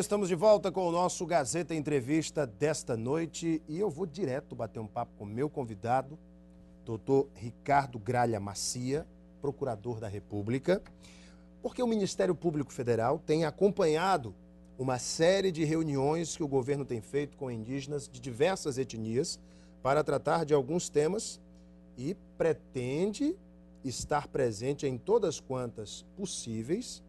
estamos de volta com o nosso Gazeta Entrevista desta noite e eu vou direto bater um papo com o meu convidado, doutor Ricardo Gralha Macia, procurador da República, porque o Ministério Público Federal tem acompanhado uma série de reuniões que o governo tem feito com indígenas de diversas etnias para tratar de alguns temas e pretende estar presente em todas quantas possíveis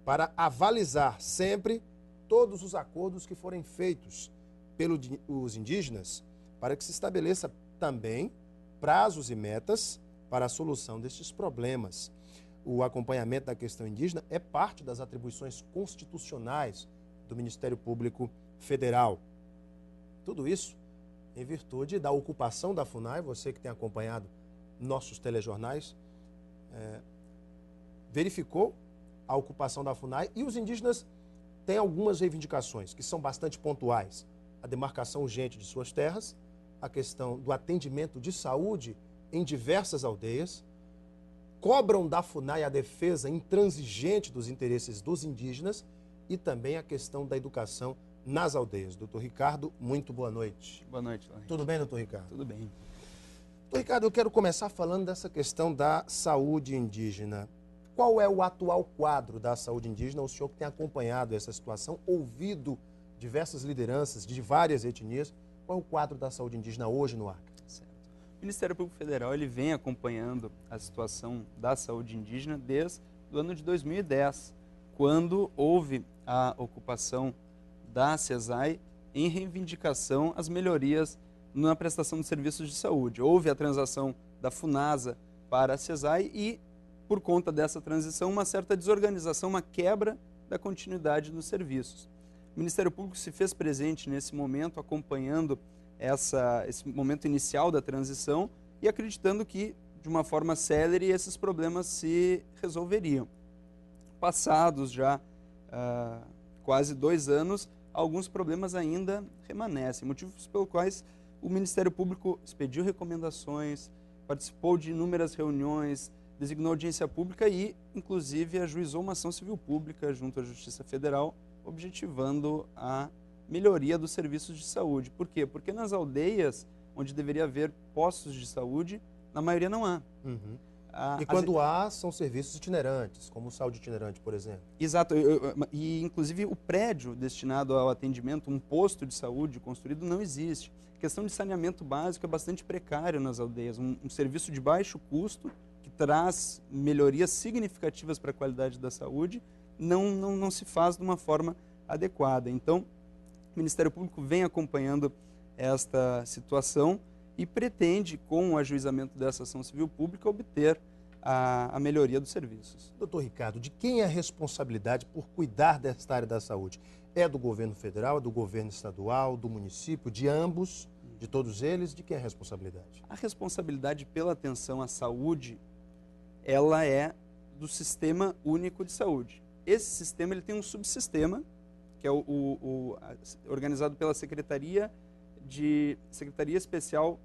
para avalizar sempre todos os acordos que forem feitos pelos indígenas para que se estabeleça também prazos e metas para a solução destes problemas. O acompanhamento da questão indígena é parte das atribuições constitucionais do Ministério Público Federal. Tudo isso em virtude da ocupação da FUNAI, você que tem acompanhado nossos telejornais, verificou a ocupação da FUNAI e os indígenas têm algumas reivindicações que são bastante pontuais. A demarcação urgente de suas terras, a questão do atendimento de saúde em diversas aldeias, cobram da FUNAI a defesa intransigente dos interesses dos indígenas e também a questão da educação nas aldeias. Doutor Ricardo, muito boa noite. Boa noite, Larry. Tudo bem, doutor Ricardo? Tudo bem. Doutor Ricardo, eu quero começar falando dessa questão da saúde indígena. Qual é o atual quadro da saúde indígena? O senhor que tem acompanhado essa situação, ouvido diversas lideranças de várias etnias, qual é o quadro da saúde indígena hoje no Acre? Certo. O Ministério Público Federal ele vem acompanhando a situação da saúde indígena desde o ano de 2010, quando houve a ocupação da CESAI em reivindicação às melhorias na prestação de serviços de saúde. Houve a transação da FUNASA para a CESAI e, por conta dessa transição, uma certa desorganização, uma quebra da continuidade dos serviços. O Ministério Público se fez presente nesse momento, acompanhando esse momento inicial da transição e acreditando que, de uma forma célere, esses problemas se resolveriam. Passados já quase 2 anos, alguns problemas ainda remanescem, motivos pelos quais o Ministério Público expediu recomendações, participou de inúmeras reuniões, designou audiência pública e, inclusive, ajuizou uma ação civil pública junto à Justiça Federal, objetivando a melhoria dos serviços de saúde. Por quê? Porque nas aldeias, onde deveria haver postos de saúde, na maioria não há. Uhum. E quando há, são serviços itinerantes, como o saúde itinerante, por exemplo. Exato. E, inclusive, o prédio destinado ao atendimento, um posto de saúde construído, não existe. A questão de saneamento básico é bastante precário nas aldeias. Um serviço de baixo custo, que traz melhorias significativas para a qualidade da saúde, não se faz de uma forma adequada. Então, o Ministério Público vem acompanhando esta situação e pretende, com o ajuizamento dessa ação civil pública, obter a melhoria dos serviços. Doutor Ricardo, de quem é a responsabilidade por cuidar desta área da saúde? É do governo federal, é do governo estadual, do município, de ambos, de todos eles? De quem é a responsabilidade? A responsabilidade pela atenção à saúde, ela é do Sistema Único de Saúde. Esse sistema ele tem um subsistema, que é organizado pela Secretaria Especial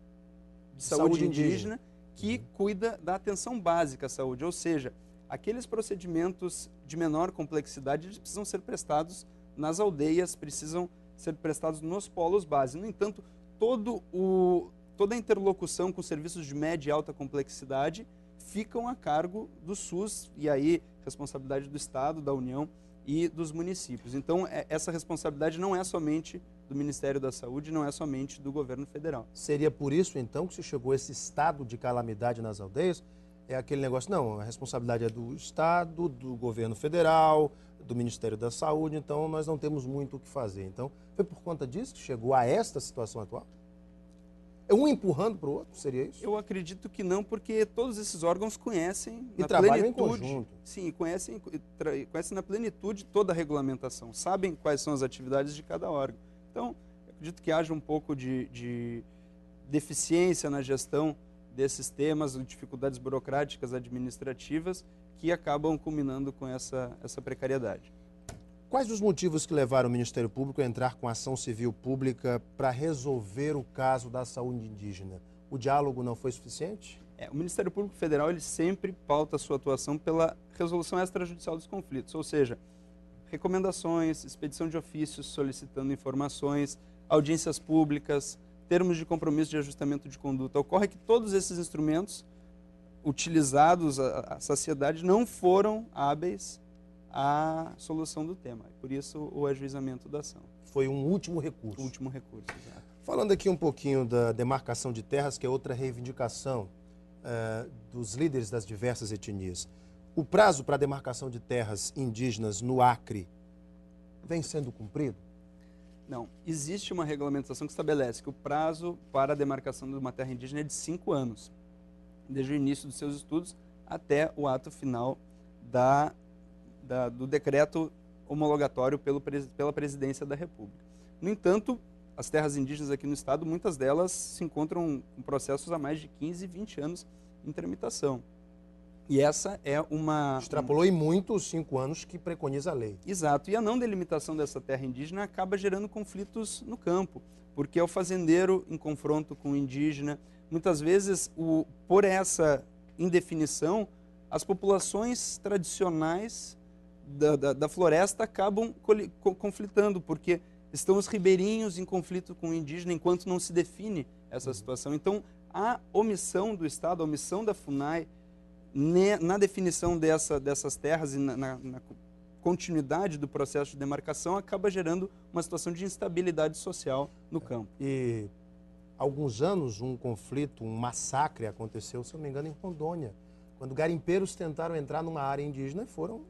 de Saúde Indígena, que cuida da atenção básica à saúde, ou seja, aqueles procedimentos de menor complexidade eles precisam ser prestados nas aldeias, precisam ser prestados nos polos básicos. No entanto, toda a interlocução com serviços de média e alta complexidade ficam a cargo do SUS e aí responsabilidade do Estado, da União e dos municípios. Então, essa responsabilidade não é somente do Ministério da Saúde, não é somente do governo federal. Seria por isso, então, que se chegou a esse estado de calamidade nas aldeias? É aquele negócio, não, a responsabilidade é do Estado, do governo federal, do Ministério da Saúde, então nós não temos muito o que fazer. Então, foi por conta disso que chegou a esta situação atual? É um empurrando para o outro, seria isso? Eu acredito que não, porque todos esses órgãos conhecem e trabalham em conjunto. Sim, conhecem na plenitude toda a regulamentação, sabem quais são as atividades de cada órgão. Então, eu acredito que haja um pouco de deficiência na gestão desses temas, dificuldades burocráticas administrativas que acabam culminando com essa precariedade. Quais os motivos que levaram o Ministério Público a entrar com ação civil pública para resolver o caso da saúde indígena? O diálogo não foi suficiente? O Ministério Público Federal ele sempre pauta a sua atuação pela resolução extrajudicial dos conflitos, ou seja, recomendações, expedição de ofícios solicitando informações, audiências públicas, termos de compromisso de ajustamento de conduta. Ocorre que todos esses instrumentos utilizados à saciedade não foram hábeis à solução do tema. Por isso, o ajuizamento da ação. Foi um último recurso. O último recurso, exato. Falando aqui um pouquinho da demarcação de terras, que é outra reivindicação dos líderes das diversas etnias. O prazo para a demarcação de terras indígenas no Acre vem sendo cumprido? Não. Existe uma regulamentação que estabelece que o prazo para a demarcação de uma terra indígena é de 5 anos, desde o início dos seus estudos até o ato final do decreto homologatório pela Presidência da República. No entanto, as terras indígenas aqui no estado, muitas delas se encontram em processos há mais de 15, 20 anos em tramitação. E essa é uma... Extrapolou em muito os 5 anos que preconiza a lei. Exato. E a não delimitação dessa terra indígena acaba gerando conflitos no campo, porque é o fazendeiro em confronto com o indígena. Muitas vezes, por essa indefinição, as populações tradicionais da floresta acabam conflitando, porque estão os ribeirinhos em conflito com o indígena enquanto não se define essa situação. Então, a omissão do Estado, a omissão da FUNAI, na definição dessas terras e na continuidade do processo de demarcação, acaba gerando uma situação de instabilidade social no campo. E há alguns anos, um conflito, um massacre aconteceu, se não me engano, em Rondônia, quando garimpeiros tentaram entrar numa área indígena e foram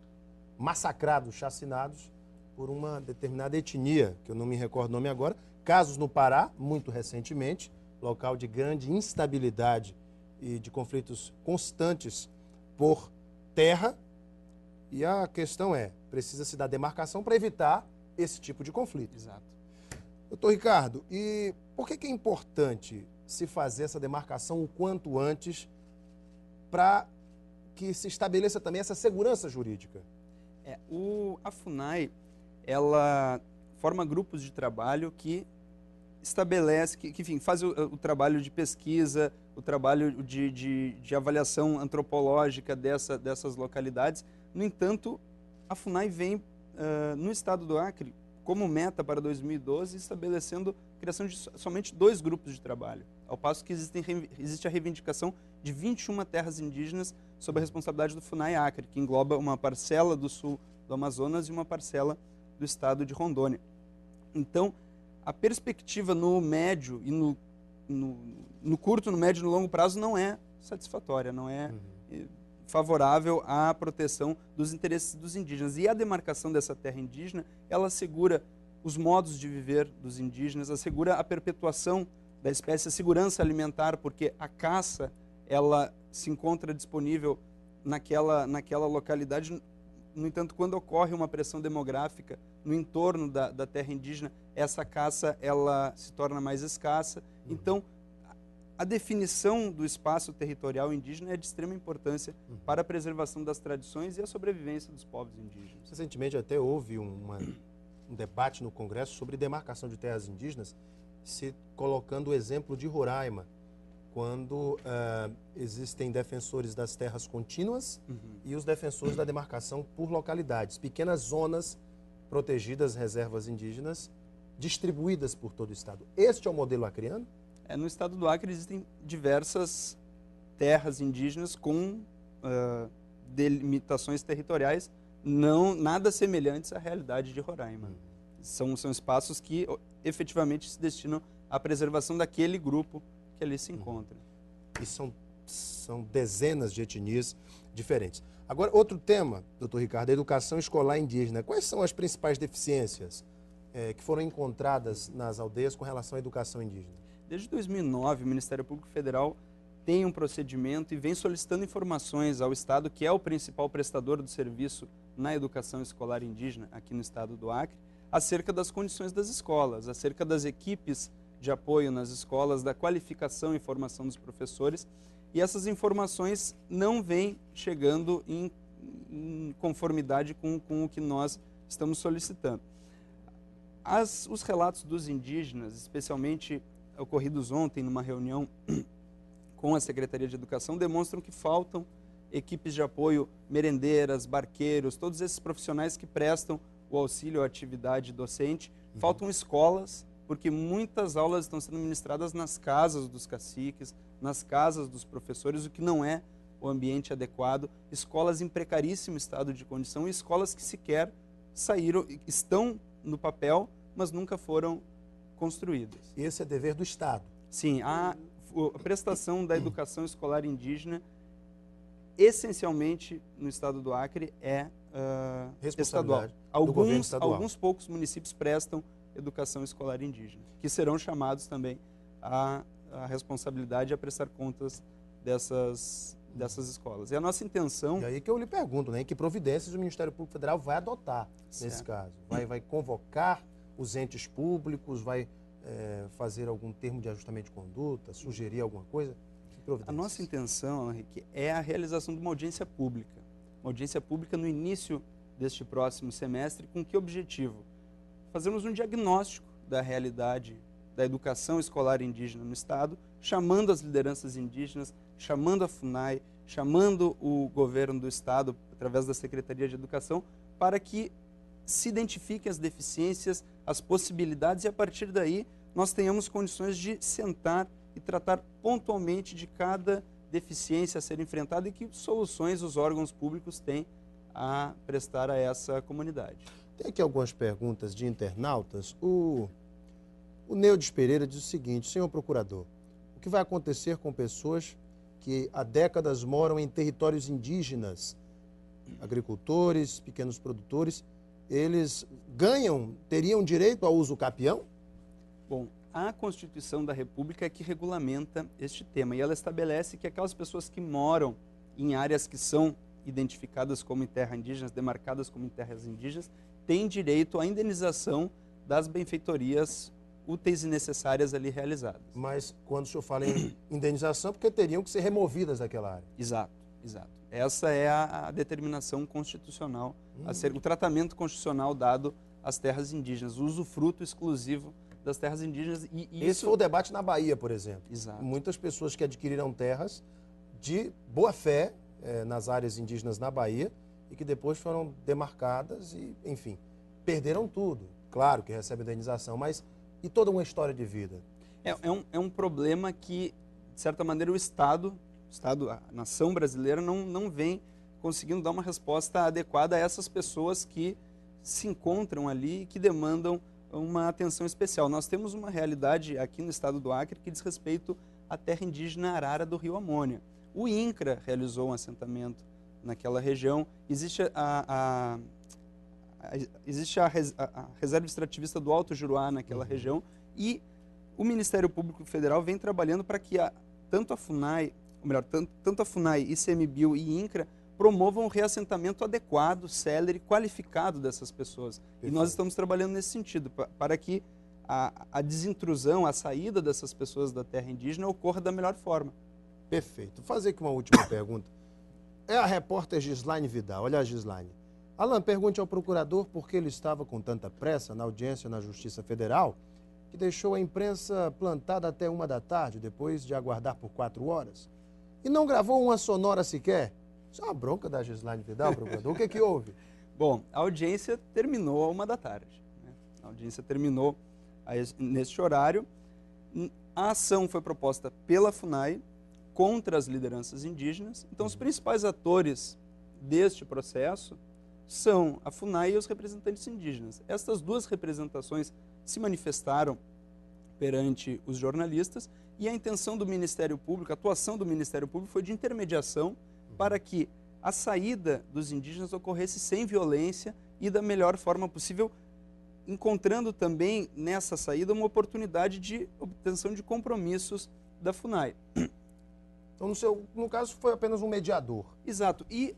massacrados, chacinados por uma determinada etnia, que eu não me recordo o nome agora. Casos no Pará, muito recentemente, local de grande instabilidade e de conflitos constantes por terra. E a questão é, precisa-se da demarcação para evitar esse tipo de conflito. Exato. Doutor Ricardo, e por que é importante se fazer essa demarcação o quanto antes para que se estabeleça também essa segurança jurídica? A FUNAI, ela forma grupos de trabalho que estabelece, enfim, faz o trabalho de pesquisa, o trabalho de avaliação antropológica dessas localidades. No entanto, a FUNAI vem, no estado do Acre, como meta para 2012, estabelecendo a criação de somente 2 grupos de trabalho, ao passo que existe a reivindicação de 21 terras indígenas sob a responsabilidade do FUNAI Acre, que engloba uma parcela do sul do Amazonas e uma parcela do estado de Rondônia. Então, a perspectiva no médio e no curto, no médio e no longo prazo não é satisfatória, não é favorável à proteção dos interesses dos indígenas. E a demarcação dessa terra indígena, ela assegura os modos de viver dos indígenas, assegura a perpetuação da espécie, a segurança alimentar, porque a caça, ela se encontra disponível naquela localidade. No entanto, quando ocorre uma pressão demográfica no entorno da terra indígena, essa caça ela se torna mais escassa. Então, a definição do espaço territorial indígena é de extrema importância para a preservação das tradições e a sobrevivência dos povos indígenas. Recentemente até houve um debate no Congresso sobre demarcação de terras indígenas, se colocando o exemplo de Roraima, quando existem defensores das terras contínuas e os defensores da demarcação por localidades, pequenas zonas protegidas, reservas indígenas, distribuídas por todo o estado. Este é o modelo acreano? No estado do Acre existem diversas terras indígenas com delimitações territoriais nada semelhantes à realidade de Roraima. São espaços que efetivamente se destinam à preservação daquele grupo que ali se encontra. E são dezenas de etnias diferentes. Agora, outro tema, doutor Ricardo, a educação escolar indígena. Quais são as principais deficiências que foram encontradas nas aldeias com relação à educação indígena? Desde 2009, o Ministério Público Federal tem um procedimento e vem solicitando informações ao Estado, que é o principal prestador do serviço na educação escolar indígena aqui no estado do Acre, acerca das condições das escolas, acerca das equipes de apoio nas escolas, da qualificação e formação dos professores, e essas informações não vêm chegando em conformidade com o que nós estamos solicitando. Os relatos dos indígenas, especialmente ocorridos ontem numa reunião com a Secretaria de Educação, demonstram que faltam equipes de apoio, merendeiras, barqueiros, todos esses profissionais que prestam o auxílio à atividade docente. Faltam escolas, porque muitas aulas estão sendo ministradas nas casas dos caciques, nas casas dos professores, o que não é o ambiente adequado. Escolas em precaríssimo estado de condição e escolas que sequer saíram, estão no papel, mas nunca foram construídas. Esse é dever do Estado. Sim, a prestação da educação escolar indígena, essencialmente no estado do Acre, é estadual. Alguns poucos municípios prestam educação escolar indígena, que serão chamados também a responsabilidade a prestar contas dessas escolas. E a nossa intenção... E aí que eu lhe pergunto, né, que providências o Ministério Público Federal vai adotar nesse caso? Vai convocar os entes públicos, vai fazer algum termo de ajustamento de conduta, sugerir alguma coisa? A nossa intenção, Henrique, é a realização de uma audiência pública. Uma audiência pública no início deste próximo semestre, com que objetivo? Fazermos um diagnóstico da realidade da educação escolar indígena no Estado, chamando as lideranças indígenas, chamando a FUNAI, chamando o governo do Estado, através da Secretaria de Educação, para que se identifiquem as deficiências, as possibilidades, e a partir daí nós tenhamos condições de sentar e tratar pontualmente de cada deficiência a ser enfrentada e que soluções os órgãos públicos têm a prestar a essa comunidade. Tem aqui algumas perguntas de internautas. O Neudes Pereira diz o seguinte: senhor procurador, o que vai acontecer com pessoas que há décadas moram em territórios indígenas, agricultores, pequenos produtores, eles teriam direito ao uso capião? Bom, a Constituição da República é que regulamenta este tema e ela estabelece que aquelas pessoas que moram em áreas que são identificadas como terras indígenas, demarcadas como terras indígenas, têm direito à indenização das benfeitorias úteis e necessárias ali realizadas. Mas quando o senhor fala em indenização, porque teriam que ser removidas daquela área. Exato. Essa é a determinação constitucional, o tratamento constitucional dado às terras indígenas, o usufruto exclusivo das terras indígenas. Esse foi o debate na Bahia, por exemplo. Exato. Muitas pessoas que adquiriram terras de boa fé nas áreas indígenas na Bahia e que depois foram demarcadas e, enfim, perderam tudo. Claro que recebe indenização, mas e toda uma história de vida? É um problema que, de certa maneira, o Estado, a nação brasileira, não vem conseguindo dar uma resposta adequada a essas pessoas que se encontram ali e que demandam uma atenção especial. Nós temos uma realidade aqui no estado do Acre que diz respeito à terra indígena Arara do Rio Amônia. O INCRA realizou um assentamento naquela região. Existe a Reserva Extrativista do Alto Juruá naquela região e o Ministério Público Federal vem trabalhando para que tanto a FUNAI, ICMBio e INCRA promovam um reassentamento adequado, célere, qualificado dessas pessoas. Perfeito. E nós estamos trabalhando nesse sentido, para que a desintrusão, a saída dessas pessoas da terra indígena ocorra da melhor forma. Perfeito. Vou fazer aqui uma última pergunta. É a repórter Gislaine Vidal. Olha a Gislaine. Alan, pergunte ao procurador por que ele estava com tanta pressa na audiência na Justiça Federal, que deixou a imprensa plantada até 1 da tarde, depois de aguardar por 4 horas, e não gravou uma sonora sequer. Isso é uma bronca da Gislaine Vidal, procurador. O que houve? Bom, a audiência terminou a 1 da tarde. A audiência terminou neste horário. A ação foi proposta pela FUNAI contra as lideranças indígenas. Então, os principais atores deste processo são a FUNAI e os representantes indígenas. Estas duas representações se manifestaram perante os jornalistas e a intenção do Ministério Público, a atuação do Ministério Público foi de intermediação para que a saída dos indígenas ocorresse sem violência e da melhor forma possível, encontrando também nessa saída uma oportunidade de obtenção de compromissos da FUNAI. Então, no caso, foi apenas um mediador. Exato. E,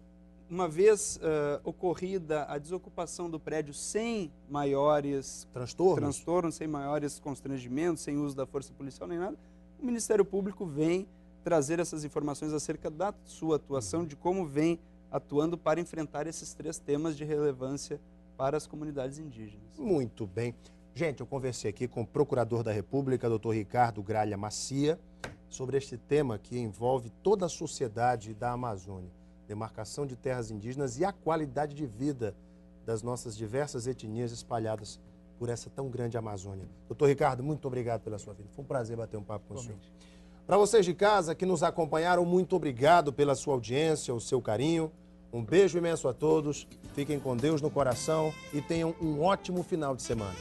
uma vez ocorrida a desocupação do prédio sem maiores transtornos, sem maiores constrangimentos, sem uso da força policial nem nada, o Ministério Público vem trazer essas informações acerca da sua atuação, de como vem atuando para enfrentar esses 3 temas de relevância para as comunidades indígenas. Muito bem. Gente, eu conversei aqui com o Procurador da República, Dr. Ricardo Gralha Macia, sobre este tema que envolve toda a sociedade da Amazônia, demarcação de terras indígenas e a qualidade de vida das nossas diversas etnias espalhadas por essa tão grande Amazônia. Doutor Ricardo, muito obrigado pela sua vida. Foi um prazer bater um papo com o senhor. Para vocês de casa que nos acompanharam, muito obrigado pela sua audiência, o seu carinho. Um beijo imenso a todos. Fiquem com Deus no coração e tenham um ótimo final de semana.